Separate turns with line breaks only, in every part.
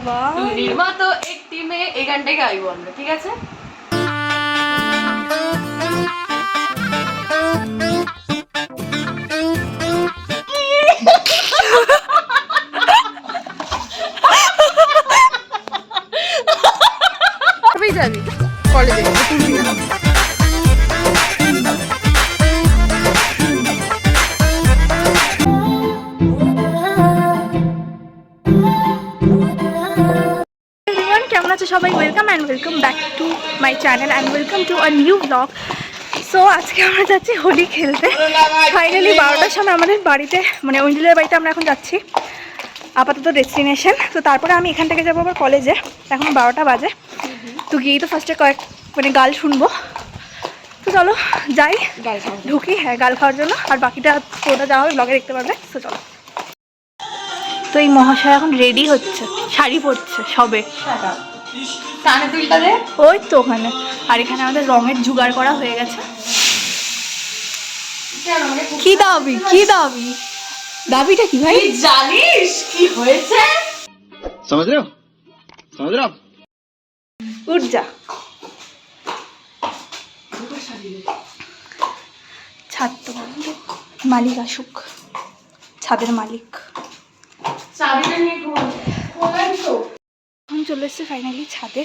টুনির মতো একটি মেয়ে এই গানটাই গাইবো আমরা, ঠিক আছে?
যাবি কলেজে কেমন আছো সবাই? Welcome and welcome back to my channel and welcome to a new blog. So আজকে আমরা যাচ্ছি হোলি খেলতে। ফাইনালি 12টার সময় আমাদের বাড়িতে মানে ঐন্দ্রিলের বাড়িতে আমরা এখন যাচ্ছি আপাতত ডেস্টিনেশন। তো তারপরে আমি এখান থেকে যাবো আবার কলেজে। এখন 12টা বাজে। তো গিয়েই তো ফার্স্টে কয়েক মানে গাল শুনবো। তো চলো যাই, ঢুকি। হ্যাঁ, গাল খাওয়ার জন্য। আর বাকিটা ওটা যাওয়া হবে, ব্লগে দেখতে পারবে। তো চলো। তো এই মহাশয় এখন রেডি হচ্ছে, শাড়ি পরছে সবে।
কানে দুলটা দে।
ওই তো ওখানে। আর এখানে আমাদের রঙের জোগাড় করা হয়ে গেছে। কি দাবি, কি দাবি, দাবিটা কি ভাই?
জানিস কি হয়েছে?
समझ रहे हो
উঠ যা। ছাদ তো বন্ধ, মালিক আসুক, ছাদের মালিক।
চাবিটা নিয়ে কোথায় তো?
এখন চলে এসেছে ফাইনালি ছাদে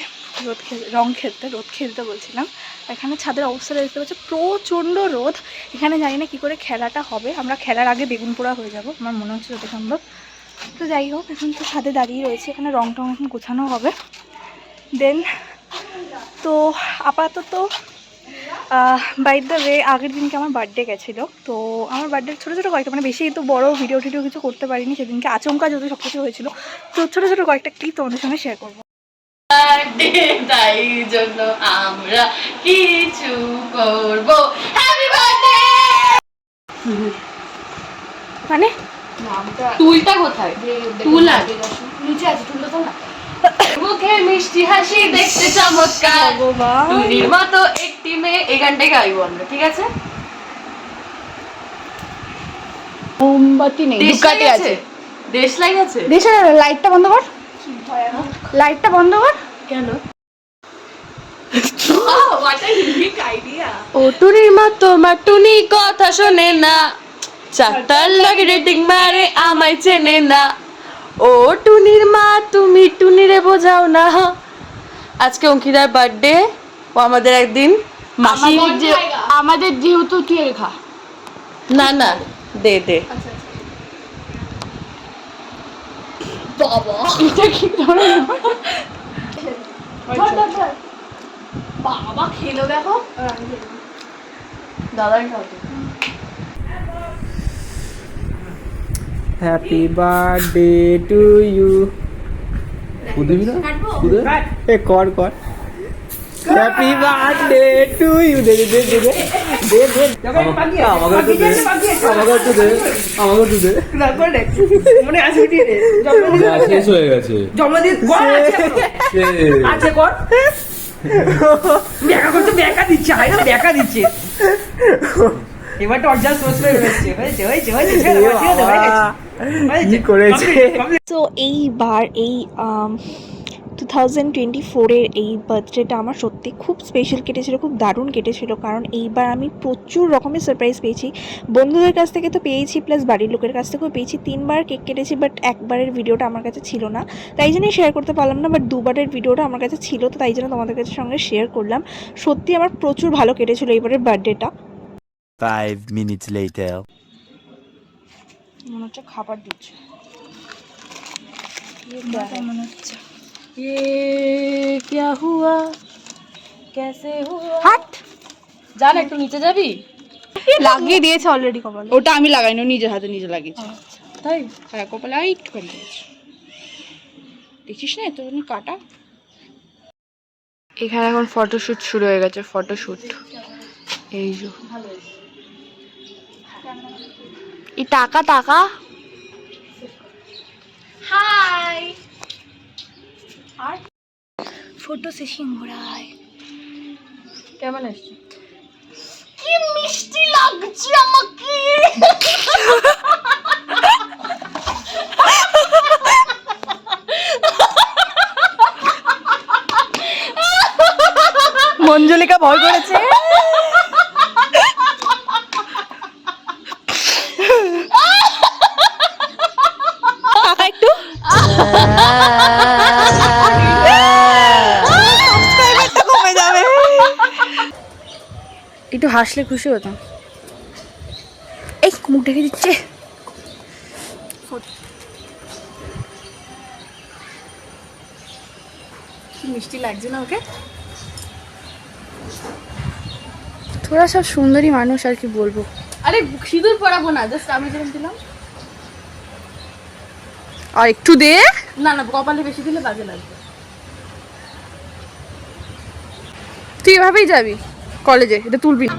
রং খেলতে, রোদ খেলতে বলছিলাম। এখানে ছাদের অবস্থাটা দেখতে পাচ্ছি, প্রচণ্ড রোদ। এখানে জানি না কী করে খেলাটা হবে। আমরা খেলার আগে বেগুন পোড়া হয়ে যাব আমার মনে হচ্ছে যত সম্ভব। তো যাই হোক, এখন তো ছাদে দাঁড়িয়ে রয়েছে। এখানে রং টং এখন গোছানো হবে। দেন তো আপাতত বাই দ্য ওয়ে, আগের দিনকে আমার বার্থডে গেছিলো। তো আমার বার্থডে ছোটো ছোটো কয়েকটা, মানে বেশি তো বড়ো ভিডিও টিডিও কিছু করতে পারিনি সেদিনকে, আচমকা যদি সব কিছু হয়েছিল। তো ছোটো ছোটো কয়েকটা ক্লিপ তোমাদের সঙ্গে শেয়ার করবো।
তাই জন্য আমরা কিছু করব। Happy birthday.
মানে
টুলটা কোথায়? টুল আছে নিচে, আছে টুলটা তো না। মুখে মিষ্টি হাসি দেখতে চমৎকার, টুনির মতো একটি মেয়ে এই গানটাই গাইবো আমরা, ঠিক আছে?
মোমবাতি নেই,
দুকাটি আছে, দেশলাই আছে।
দেশের লাইটটা বন্ধ কর, লাইটটা বন্ধ কর।
কেন?
ও
টুনির মা তোমার টুনি কথা শোনে না, চারটার লাগে রেটিং মারে আমায় চেনে না। ও টুনির মা তুমি টুনিরে বোঝাও না। আজকে অঙ্কিতার বার্থডে। ও আমাদের একদিন মাসি,
আমাদের যেহেতু তুই খা।
না না দে দে। বাবা
এটা কি ধরনের বাবা খেলো দেখো।
দাদার খাও।
Happy birthday to you. বুঝবি না? এ কর কর। Happy birthday to you. দে দে দে দে দে দে দে। আমাকে একটু দে, আমাকে একটু দে, আমাকে একটু দে।
মনে আছে কি রে?
শেষ হয়ে গেছে।
জন্মদিন আছে কর। দেখা করতে দেখা দিচ্ছে, হাই দেখা দিচ্ছে। এবার টর্চার সোর্স হয়েছে হয়েছে হয়েছে
কি করেছে?
তো এইবার এই 2024-এর এই বার্থডেটা আমার সত্যি খুব স্পেশাল কেটেছিল, খুব দারুণ কেটেছিল। কারণ এইবার আমি প্রচুর রকমের সারপ্রাইজ পেয়েছি। বন্ধুদের কাছ থেকে তো পেয়েছি, প্লাস বাড়ির লোকের কাছ থেকেও পেয়েছি। 3বার কেক কেটেছি, বাট একবারের ভিডিওটা আমার কাছে ছিল না, তাই জন্যই শেয়ার করতে পারলাম না। বাট 2বারের ভিডিওটা আমার কাছে ছিল, তো তাই জন্য তোমাদের কাছে সঙ্গে শেয়ার করলাম। সত্যি আমার প্রচুর ভালো কেটেছিল এইবারের বার্থডেটা।
5 minutes later.
মনে হচ্ছে খাবার দিচ্ছে, মনে হচ্ছে।
ये क्या हुआ कैसे हुआ?
হাট
জান একটু নিচে যাবি?
লাগিয়ে দিয়েছে অলরেডি কপালে।
ওটা আমি লাগাইনি, নিজের হাতে নিজে লাগিয়েছি।
তাই
হ্যাঁ, কপালে আর একটুখানি দিয়েছি। দেখিস না এত কাটা।
এখানে এখন ফটোশুট শুরু হয়ে গেছে। ফটোশুট এই যে এই টাকা টাকা।
হাই। আর ফটো সেশন ঘোরায়।
কেমন আসছে?
কি মিষ্টি লাগছে আমাকে। মল্লিকা ভয় করেছে। একটু কমে যাবে।
একটু হাসলে খুশি হতাম। এই মুখ ঢেকে দিচ্ছে।
মিষ্টি লাগছে না ওকে?
তোরা সব সুন্দরী মানুষ, আর কি বলবো।
আরে সিঁদুর পরাবো না, জাস্ট আমি যেরকম দিলাম।
আর একটু দে।
না না, কপালে বেশি দিলে বাজে লাগবে।
তুই এভাবেই যাবি কলেজে, এটা তুলবি না।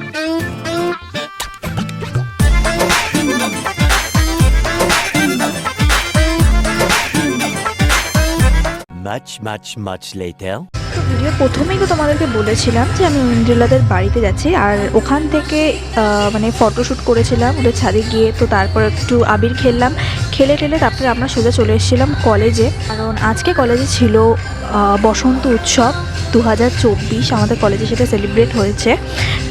Much later.
ভিডিও প্রথমেই তো তোমাদেরকে বলেছিলাম যে আমি ঐন্দ্রিলাদের বাড়িতে যাচ্ছি, আর ওখান থেকে মানে ফটোশ্যুট করেছিলাম ওদের ছাদে গিয়ে। তো তারপর একটু আবির খেললাম, খেলে টেলে তারপরে আমরা সোজা চলে এসেছিলাম কলেজে, কারণ আজকে কলেজে ছিল বসন্ত উৎসব 2024। আমাদের কলেজে সেটা সেলিব্রেট হয়েছে,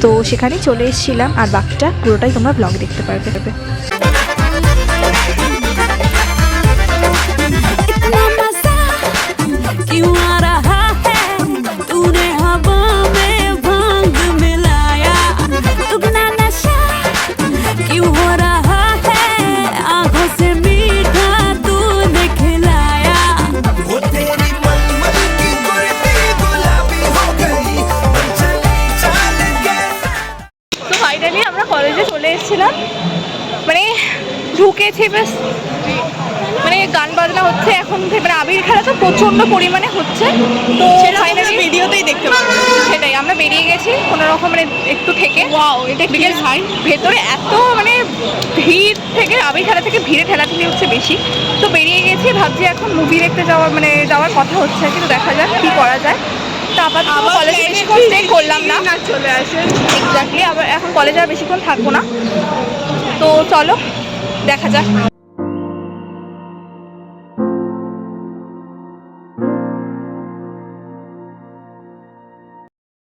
তো সেখানেই চলে এসেছিলাম। আর বাকিটা পুরোটাই তোমরা ব্লগ দেখতে পারবে। তো ফাইনালি আমরা কলেজে চলে এসেছিলাম, মানে ঢুকেছি বেশ, মানে গান বাজনা হচ্ছে এখন, মানে আবির খেলা তো প্রচন্ড পরিমাণে হচ্ছে। তো ফাইনালি ভিডিওতেই দেখতে পাবো। সেটাই, আমরা বেরিয়ে গেছি কোনো রকম, মানে একটু থেকে এটা বিকেল ভাই ভেতরে এত মানে ভিড় থেকে, আবির খেলা থেকে ভিড়ে ঠেলাঠেলি হচ্ছে বেশি। তো বেরিয়ে গেছি, ভাবছি এখন মুভি দেখতে যাওয়ার কথা হচ্ছে, কিন্তু দেখা যাক কি করা যায়। তো আপাতত কলেজে বেশিক্ষণ স্টে করলাম না, চলে আসে এক্স্যাক্টলি। আবার এখন কলেজে আর বেশিক্ষণ থাকবো না, তো চলো দেখা যাক।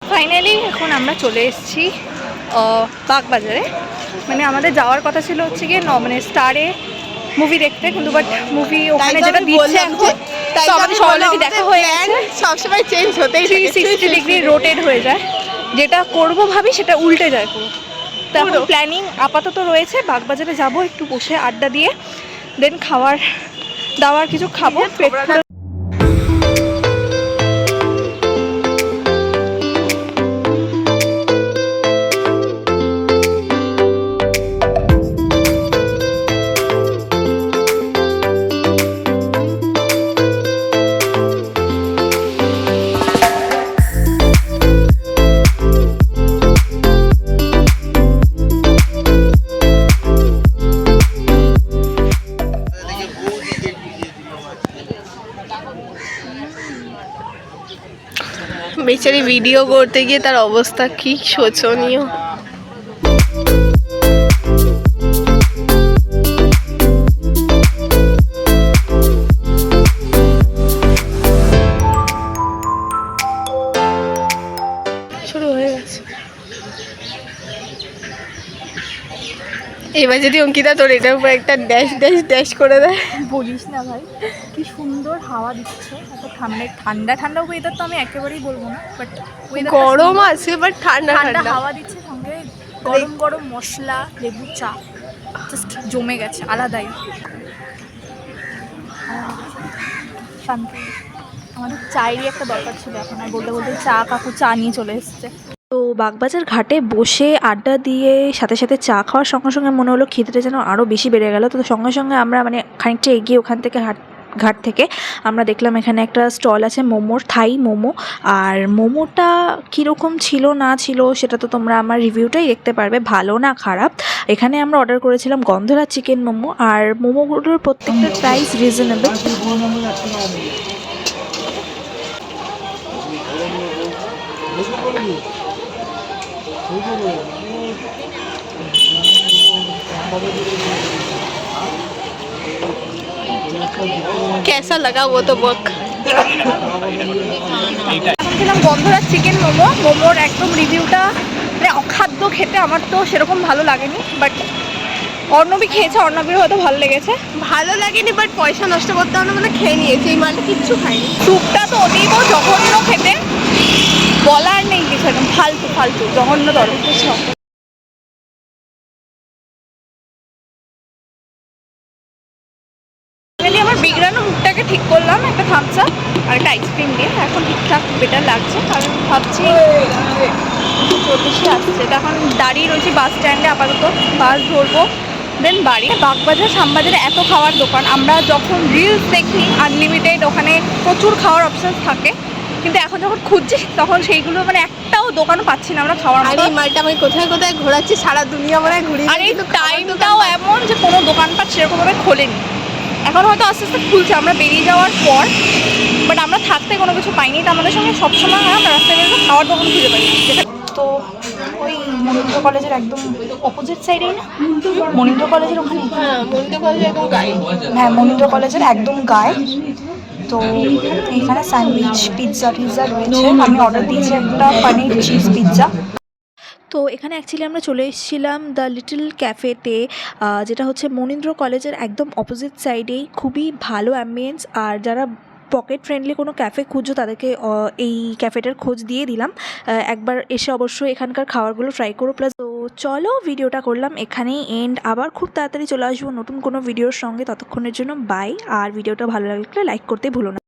ফাইনালি এখন আমরা চলে এসেছি বাগবাজারে। মানে আমাদের যাওয়ার কথা ছিল হচ্ছে গিয়ে মানে স্টারে মুভি দেখতে, কিন্তু বাট মুভি ওখানে যেটা দিচ্ছে এখন, তো আমাদের অলরেডি দেখা হয়ে গেছে। সবসময় চেঞ্জ হতেই 360 ডিগ্রি রোটেট হয়ে যায়, যেটা করব ভাবি সেটা উল্টে যায় পুরো। তো এখন প্ল্যানিং আপাতত রয়েছে বাগবাজারে যাব, একটু বসে আড্ডা দিয়ে, দেন খাওয়ার দাওয়ার কিছু খাবো, পেট পুরো। বেচারি ভিডিও করতে গিয়ে তার অবস্থা কি শোচনীয়। শুরু হয়ে গেছে। এবার যদি অঙ্কিতা তোর এটার উপর একটা ড্যাশ ড্যাশ ড্যাশ করে দেয়। বলিস না ভাই, কি সুন্দর হাওয়া দিচ্ছে, এত ঠান্ডা ঠান্ডা ওয়েদার তো আমি একেবারেই বলবো না, বাট গরম আছে, বাট ঠান্ডা ঠান্ডা হাওয়া দিচ্ছে, সঙ্গে গরম গরম মশলা লেবু চা, জাস্ট জমে গেছে আলাদাই শান্তি। আমাদের চায়েরই একটা দরকার ছিল এখন, আর বলতে বলতে চা কাকু চা নিয়ে চলে এসছে। তো বাগবাজার ঘাটে বসে আড্ডা দিয়ে সাথে সাথে চা খাওয়ার সঙ্গে সঙ্গে মনে হলো খিদেটা যেন আরও বেশি বেড়ে গেল। তো সঙ্গে সঙ্গে আমরা মানে খানিকটা এগিয়ে ওখান থেকে ঘাট থেকে আমরা দেখলাম এখানে একটা স্টল আছে মোমোর, থাই মোমো। আর মোমোটা কীরকম ছিল না ছিল সেটা তো তোমরা আমার রিভিউটাই দেখতে পারবে, ভালো না খারাপ। এখানে আমরা অর্ডার করেছিলাম গন্ধরাজ চিকেন মোমো, আর মোমোগুলোর প্রত্যেকটা প্রাইস রিজনেবল। कैसा लगा वो तो बक। খেয়েছিলাম গন্ধরাজ চিকেন মোমো। মোমোর একদম রিভিউটা মানে অখাদ্য খেতে, আমার তো সেরকম ভালো লাগেনি, বাট অর্ণবী খেয়েছে, অর্ণবীর হয়তো ভালো লেগেছে।
ভালো লাগেনি, বাট পয়সা নষ্ট করতে হবে না বলে খেয়ে নিয়েছি। এই মালটা কিচ্ছু খাইনি।
স্যুপটা তো অতীব জঘন্য খেতে, বলার নেই কিছু, একদম ফালতু ফালতু জঘন্য তরফ। আমার বিগড়ানো মুখটাকে ঠিক করলাম একটা থামস আপ আর একটা আইসক্রিম দিয়ে, এখন ঠিকঠাক বেটার লাগছে। আমি ভাবছি 24 আসছে, তো এখন দাঁড়িয়ে রয়েছি বাস স্ট্যান্ডে আপাতত, বাস ধরবো দেন বাড়ি। বাগবাজার শ্যামবাজারে এত খাওয়ার দোকান, আমরা যখন রিলস দেখি আনলিমিটেড, ওখানে প্রচুর খাওয়ার অপশান থাকে, কিন্তু এখন যখন খুঁজছি তখন সেইগুলো মানে একটাও দোকানও পাচ্ছি না আমরা খাওয়ার
আর
মতো।
এই মালটা আমি কোথায় কোথায় ঘোরাচ্ছি, সারা দুনিয়া মনে হয় ঘুরি।
আর এই টাইমটাও এমন যে কোনো দোকানপাট সেরকমভাবে খোলেনি, এখন হয়তো আস্তে আস্তে খুলছে আমরা বেরিয়ে যাওয়ার পর, বাট আমরা থাকতে কোনো কিছু পাইনি। তো আমাদের সঙ্গে সবসময় হয় আমরা রাস্তায় বেরোতে খাওয়ার দোকান খুঁজে পাই। তো ওই মনীন্দ্র কলেজের একদম অপোজিট সাইডেই না, মনীন্দ্র কলেজের ওখানে,
হ্যাঁ, মনিতা কলেজে একদম গায়ে।
হ্যাঁ মনীন্দ্র কলেজের একদম গায়ে। তো এইখানে স্যান্ডউইচ পিৎজা টিৎজা রয়েছে, আমি অর্ডার দিয়েছি একটা পনির চিজ পিৎজা। তো এখানে অ্যাকচুয়ালি আমরা চলে এসেছিলাম দ্য লিটল ক্যাফেতে, যেটা হচ্ছে মনীন্দ্র কলেজের একদম অপোজিট সাইডেই। খুবই ভালো অ্যাম্বিয়েন্স, আর যারা পকেট ফ্রেন্ডলি কোনো ক্যাফে খুঁজছো তাদেরকে এই ক্যাফেটার খোঁজ দিয়ে দিলাম। একবার এসে অবশ্যই এখানকার খাবারগুলো ট্রাই করো। প্লাস তো চলো ভিডিওটা করলাম এখানেই এন্ড, আবার খুব তাড়াতাড়ি চলে আসবো নতুন কোনো ভিডিওর সঙ্গে। ততক্ষণের জন্য বাই, আর ভিডিওটা ভালো লাগলে লাইক করতে ভুলো না।